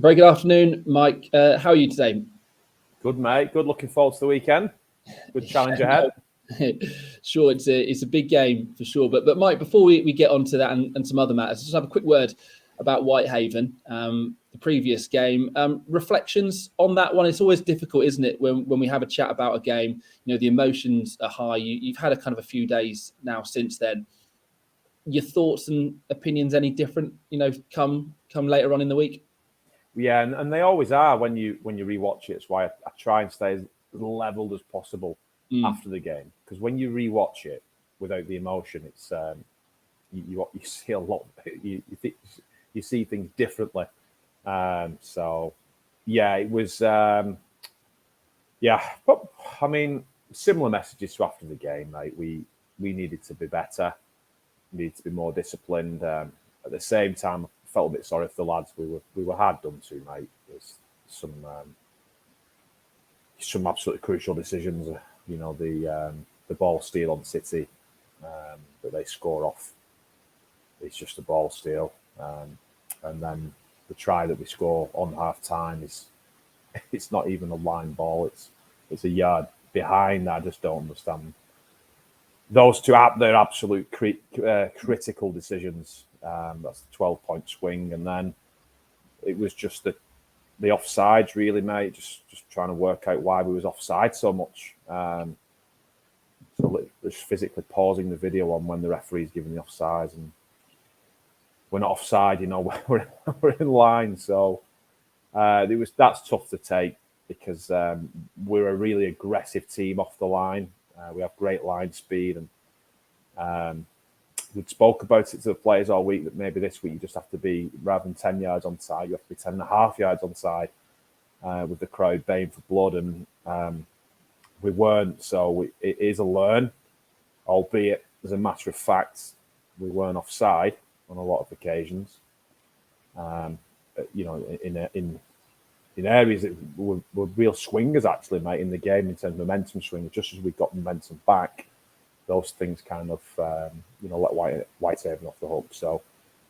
Very good afternoon, Mike. How are you today? Good, mate. Good. Looking forward to the weekend. Good challenge ahead. Sure, it's a big game for sure. But Mike, before we get on to that and some other matters, just have a quick word about Whitehaven, the previous game. Reflections on that one. It's always difficult, isn't it, when we have a chat about a game? You know, the emotions are high. You've had a kind of a few days now since then. Your thoughts and opinions any different? You know, come later on in the week. Yeah, and they always are when you rewatch it. It's why I try and stay as leveled as possible after the game, because when you rewatch it without the emotion, it's you see a lot. You see things differently. So yeah, it was yeah. But I mean, similar messages to after the game, mate. We needed to be better. Needed to be more disciplined. At the same time, I felt a bit sorry for the lads. We were hard done to, mate. There's some absolutely crucial decisions. You know, the ball steal on City that they score off. It's just a ball steal, and then the try that we score on half time it's not even a line ball. It's a yard behind. I just don't understand those two. They're absolute critical decisions. That's the 12-point swing, and then it was just the offsides, really, mate. Just trying to work out why we was offside so much. So just physically pausing the video on when the referee's giving the offsides, and we're not offside, you know, we're in line. So that's tough to take, because we're a really aggressive team off the line. We have great line speed, and we spoke about it to the players all week that maybe this week you just have to be, rather than 10 yards on side, you have to be 10.5 yards on side with the crowd baying for blood, and we weren't. So it is a learn, albeit as a matter of fact, we weren't offside on a lot of occasions. You know, in areas that were real swingers, actually, mate, in the game in terms of momentum swing. Just as we got momentum back, those things kind of, you know, let Whitehaven off the hook. So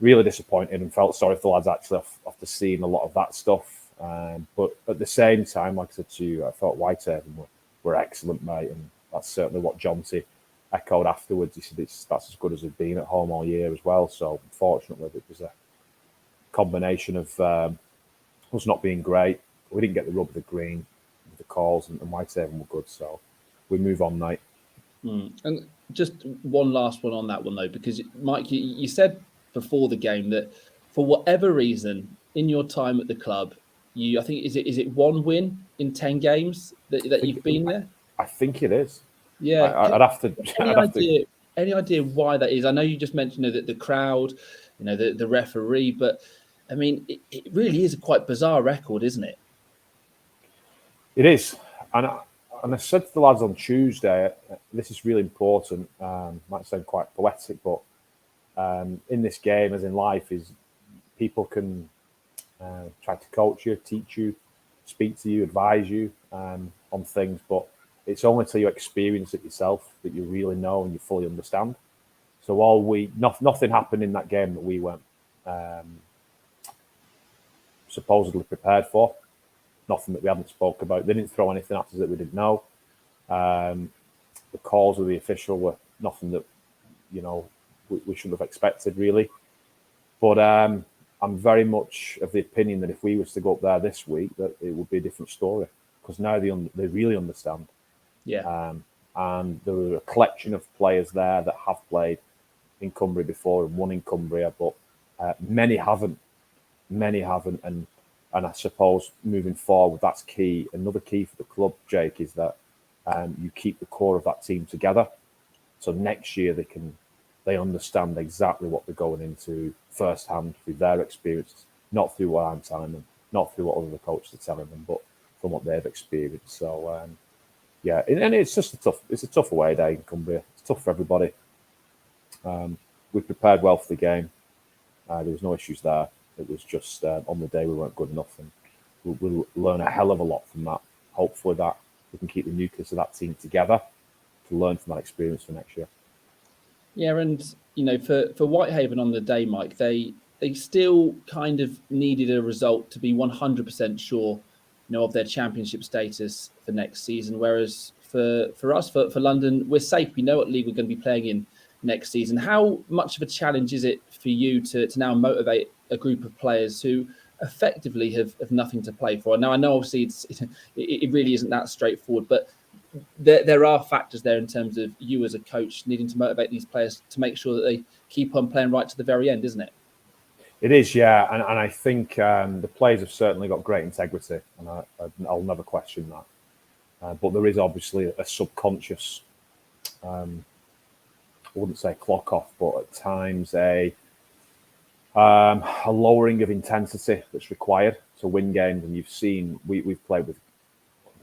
really disappointed, and felt sorry for the lads actually after seeing a lot of that stuff. But at the same time, like I said to you, I thought Whitehaven were excellent, mate, and that's certainly what Jonty echoed afterwards. He said that's as good as they've been at home all year as well. So unfortunately, it was a combination of us not being great. We didn't get the rub of the green with the calls, and Whitehaven were good. So we move on, mate. And just one last one on that one, though, because Mike, you said before the game that for whatever reason in your time at the club, I think is it one win in 10 games that you've been there? I think it is. Yeah, I'd have to. Any idea why that is? I know you just mentioned that the crowd, you know, the referee, but I mean, it really is a quite bizarre record, isn't it? It is, and I said to the lads on Tuesday, this is really important. Might sound quite poetic, but in this game, as in life, is people can try to coach you, teach you, speak to you, advise you on things, but it's only until you experience it yourself that you really know and you fully understand. So all week, nothing happened in that game that we weren't supposedly prepared for. Nothing that we hadn't spoke about. They didn't throw anything at us that we didn't know. The calls of the official were nothing that, you know, we shouldn't have expected, really. But I'm very much of the opinion that if we was to go up there this week, that it would be a different story, because now they really understand. Yeah. And there were a collection of players there that have played in Cumbria before and won in Cumbria, but many haven't. And I suppose moving forward, that's key. Another key for the club, Jake, is that you keep the core of that team together. So next year they understand exactly what they're going into firsthand through their experience, not through what I'm telling them, not through what other coaches are telling them, but from what they've experienced. So yeah, and it's just a tough away day in Cumbria. It's tough for everybody. We prepared well for the game. There was no issues there. It was just on the day we weren't good enough, and we'll learn a hell of a lot from that. Hopefully that we can keep the nucleus of that team together to learn from that experience for next year. Yeah, and you know, for Whitehaven on the day, Mike, they they still kind of needed a result to be 100% sure, of their championship status for next season. Whereas for us, for London, we're safe. We know what league we're going to be playing in next season. How much of a challenge is it for you to now motivate a group of players who effectively have nothing to play for? Now, I know obviously it really isn't that straightforward, but there are factors there in terms of you as a coach needing to motivate these players to make sure that they keep on playing right to the very end, isn't it? It is, yeah. And I think the players have certainly got great integrity, and I'll never question that. But there is obviously a subconscious, I wouldn't say clock off, but at times a lowering of intensity that's required to win games. And you've seen we've played with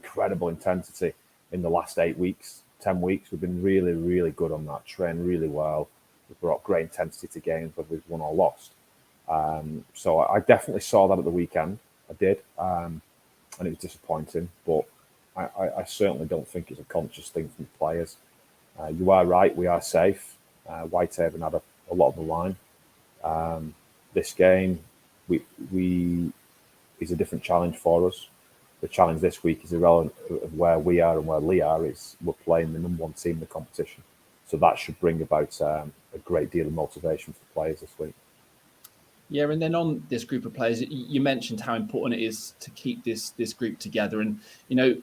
incredible intensity in the last 8 weeks, 10 weeks. We've been really, really good on that, trained really well. We've brought great intensity to games, whether we've won or lost. So I definitely saw that at the weekend. I did, and it was disappointing. But I certainly don't think it's a conscious thing from the players. You are right, we are safe. Whitehaven had a lot on the line. This game is a different challenge for us. The challenge this week is irrelevant of where we are and where Leigh are. We're playing the number one team in the competition. So that should bring about a great deal of motivation for players this week. Yeah, and then on this group of players, you mentioned how important it is to keep this group together. And,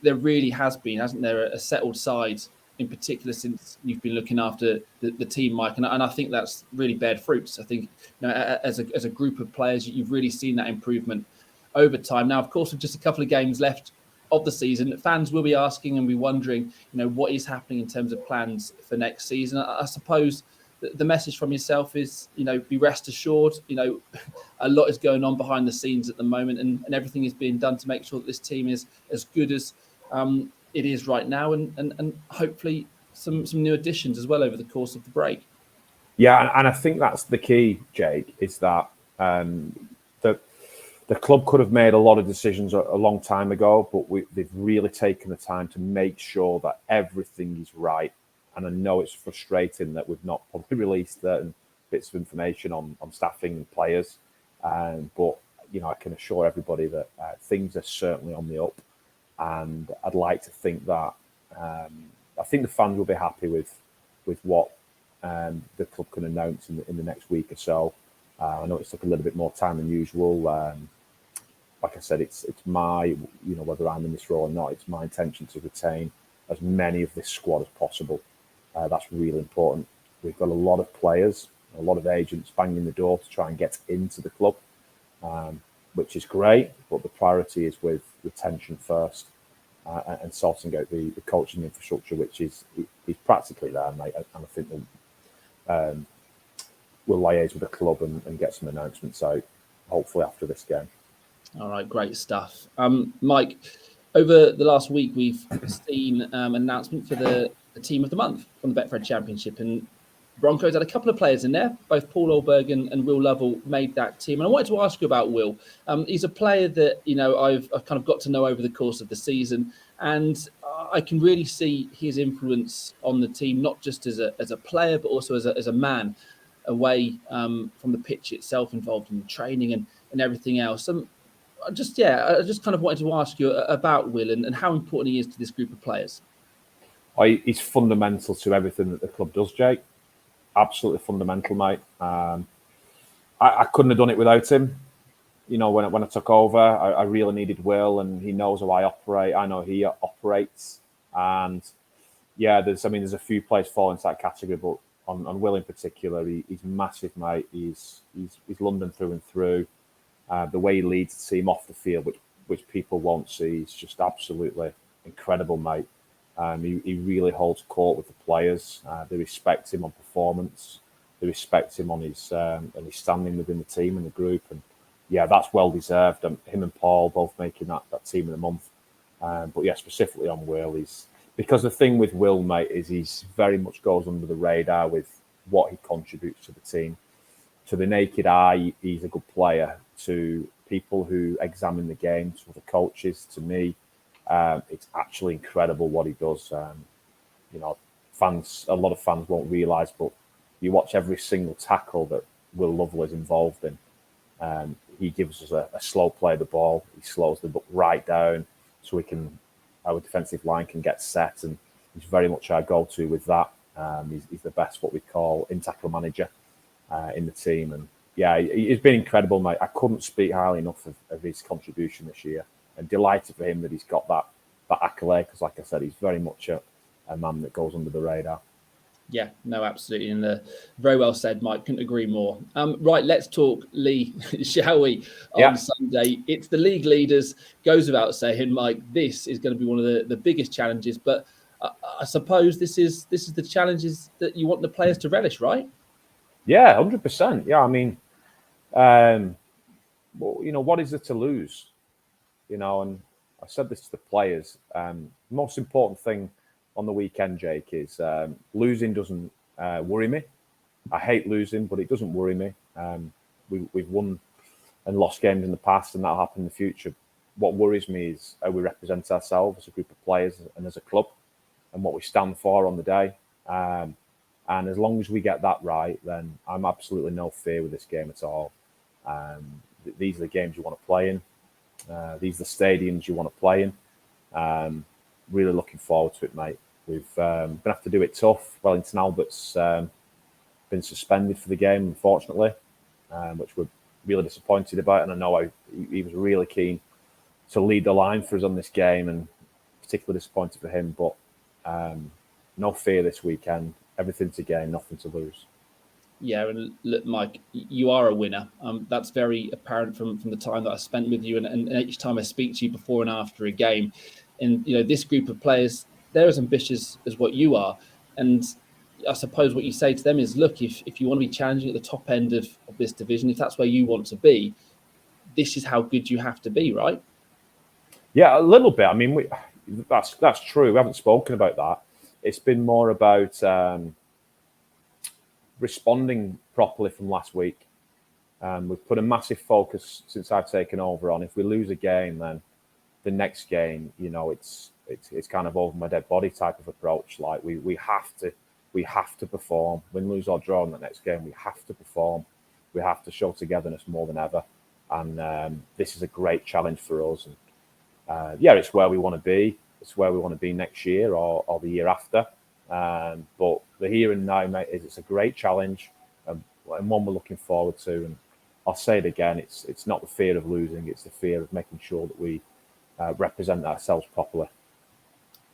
there really has been, hasn't there, a settled side in particular since you've been looking after the team, Mike. And I think that's really bared fruits. I think, as a group of players, you've really seen that improvement over time. Now, of course, with just a couple of games left of the season, fans will be asking and be wondering, what is happening in terms of plans for next season. I suppose the message from yourself is, be rest assured, a lot is going on behind the scenes at the moment, and everything is being done to make sure that this team is as good as it is right now, and hopefully some new additions as well over the course of the break. Yeah, and I think that's the key, Jake, is that the club could have made a lot of decisions a long time ago, but they've really taken the time to make sure that everything is right. And I know it's frustrating that we've not probably released certain bits of information on staffing and players. But, I can assure everybody that things are certainly on the up. And I'd like to think that I think the fans will be happy with what the club can announce in the next week or so. I know it's took a little bit more time than usual. Like I said, it's my, whether I'm in this role or not, it's my intention to retain as many of this squad as possible. That's really important. We've got a lot of players, a lot of agents banging the door to try and get into the club, which is great. But the priority is with retention first and sorting out the coaching infrastructure, which is practically there, mate. And I think we'll liaise with the club and get some announcements out, hopefully after this game. All right, great stuff. Mike, over the last week, we've seen an announcement for the team of the month from the Betfred Championship, and Broncos had a couple of players in there. Both Paul Olberg and Will Lovell made that team. And I wanted to ask you about Will. He's a player that I've kind of got to know over the course of the season, and I can really see his influence on the team, not just as a player, but also as a man away from the pitch itself, involved in training and everything else. I just kind of wanted to ask you about Will and how important he is to this group of players. He's fundamental to everything that the club does, Jake. Absolutely fundamental, mate. I couldn't have done it without him. When I took over, I really needed Will, and he knows how I operate. I know he operates, and yeah, there's a few players fall into that category, but on Will in particular, he's massive, mate. He's London through and through. The way he leads the team off the field, which people won't see, is just absolutely incredible, mate. He really holds court with the players. They respect him on performance. They respect him on his standing within the team and the group. And yeah, that's well deserved. Him and Paul both making that team of the month. But yeah, specifically on Will, because the thing with Will, mate, is he's very much goes under the radar with what he contributes to the team. To the naked eye, he's a good player. To people who examine the game, to the coaches, to me, it's actually incredible what he does. Fans, a lot of fans won't realise, but you watch every single tackle that Will Lovell is involved in, He gives us a slow play of the ball. He slows the book right down so our defensive line can get set, and he's very much our go-to with that. He's the best, what we call, in-tackle manager in the team. And yeah, he's been incredible, mate. I couldn't speak highly enough of his contribution this year, and delighted for him that he's got that accolade, because like I said, he's very much a man that goes under the radar. Yeah, no, absolutely. And very well said, Mike. Couldn't agree more. Right, let's talk Leigh, shall we, on Sunday. It's the league leaders. Goes without saying, Mike, this is going to be one of the biggest challenges. But I suppose this is the challenges that you want the players to relish, right? Yeah, 100%. Yeah, I mean, well, what is there to lose? And I said this to the players. The most important thing on the weekend, Jake, is losing doesn't worry me. I hate losing, but it doesn't worry me. We've won and lost games in the past, and that'll happen in the future. What worries me is how we represent ourselves as a group of players and as a club, and what we stand for on the day. And as long as we get that right, then I'm absolutely no fear with this game at all. These are the games you want to play in. These are the stadiums you want to play in. Really looking forward to it, mate. We've going to have to do it tough. Wellington Albert's been suspended for the game, unfortunately, which we're really disappointed about. And I know he was really keen to lead the line for us on this game, and particularly disappointed for him. But no fear this weekend. Everything to gain, nothing to lose. Yeah, and look, Mike, you are a winner. That's very apparent from the time that I spent with you, and each time I speak to you before and after a game. And this group of players, they're as ambitious as what you are. And I suppose what you say to them is, look, if you want to be challenging at the top end of this division, if that's where you want to be, this is how good you have to be, right? Yeah, a little bit. I mean, that's true. We haven't spoken about that. It's been more about responding properly from last week. We've put a massive focus since I've taken over on, if we lose a game, then the next game, it's kind of over my dead body type of approach. Like we have to perform. Win, lose or draw in the next game, we have to perform. We have to show togetherness more than ever. And this is a great challenge for us. And it's where we want to be. It's where we want to be next year or the year after. But the here and now, mate, it's a great challenge and one we're looking forward to. And I'll say it again, it's not the fear of losing, it's the fear of making sure that we represent ourselves properly.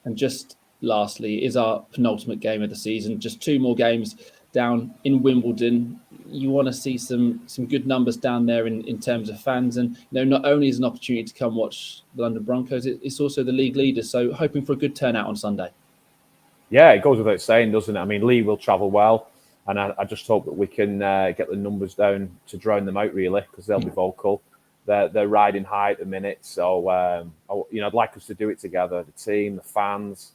And just lastly, is our penultimate game of the season. Just 2 more games down in Wimbledon. You want to see some good numbers down there in terms of fans. And not only is an opportunity to come watch the London Broncos, it's also the league leaders. So hoping for a good turnout on Sunday. Yeah, it goes without saying, doesn't it? I mean, Leigh will travel well. And I just hope that we can get the numbers down to drown them out, really, because they'll be vocal. They're riding high at the minute. So, I'd like us to do it together, the team, the fans.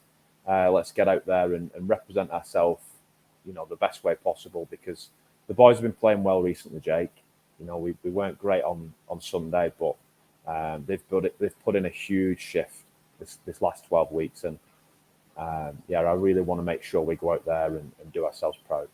Let's get out there and represent ourselves, the best way possible, because the boys have been playing well recently, Jake. We weren't great on Sunday, but they've put in a huge shift this last 12 weeks. And, I really want to make sure we go out there and do ourselves proud.